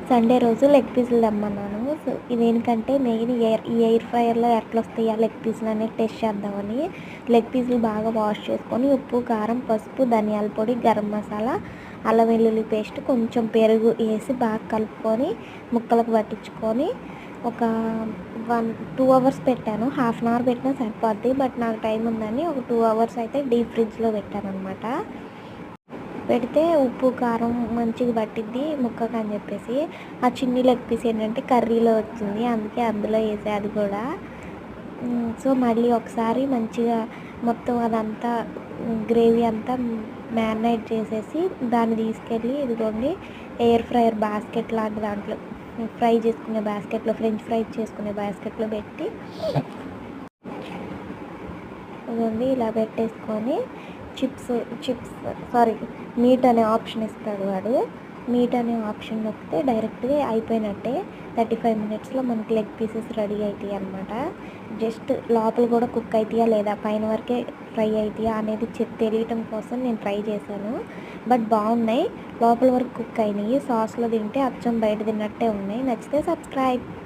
Sunday రోజు leg పీసులు తెమ్మన్నాను. So, ఇదేంటంటే మెయిన్ ఈ ఎయిర్ ఫ్రైయర్‌లో ఎట్లొస్తాయా లెగ్ పీసులు అనేది టెస్ట్ చేద్దామని లెగ్ పీసులు బాగా వాష్ చేసుకొని ఉప్పు, కారం, పసుపు, ధనియాల పొడి, గరం మసాలా, అల్లం వెల్లుల్లి పేస్ట్, కొంచెం పెరుగు వేసి బాగా కలుపుకొని ముక్కలకు పట్టించుకొని ఒక 2 అవర్స్ పెట్టాను. హాఫ్ అన్ అవర్ పెట్టినా సరిపోద్ది. బట్ నాకు టైం ఉందని ఒక 2 అవర్స్ అయితే డీప్ ఫ్రిడ్జ్‌లో పెట్టాననమాట. పెడితే ఉప్పు కారం మంచిగా పట్టిద్ది ముక్కకు అని చెప్పేసి ఆ చిన్ని లెగ్ పీస్ ఏంటంటే కర్రీలో వచ్చింది, అందుకే అందులో వేసా అది కూడా. సో మళ్ళీ ఒకసారి మంచిగా మొత్తం అదంతా గ్రేవీ అంతా మ్యారినేట్ చేసేసి దాన్ని తీసుకెళ్ళి ఇదిగోండి ఎయిర్ ఫ్రైయర్ బాస్కెట్ లాంటి దాంట్లో ఫ్రై చేసుకునే బాస్కెట్లో ఫ్రెంచ్ ఫ్రై చేసుకునే బాస్కెట్లో పెట్టి ఇదిగోండి ఇలా పెట్టేసుకొని చిప్స్ సారీ మీట్ అనే ఆప్షన్ ఇస్తాడు వాడు. మీట్ అనే ఆప్షన్ నొక్కితే డైరెక్ట్గా అయిపోయినట్టే. 35 మినిట్స్లో మనకి లెగ్ పీసెస్ రెడీ అవుతాయి అన్నమాట. జస్ట్ లోపల కూడా కుక్ అవుతాయా లేదా, పైన వరకే ఫ్రై అవుతాయా అనేది తెలియటం కోసం నేను ట్రై చేశాను. బట్ బాగున్నాయి, లోపల వరకు కుక్ అయినాయి. సాస్లో తింటే అచ్చం బయట తిన్నట్టే ఉన్నాయి. నచ్చితే సబ్స్క్రైబ్.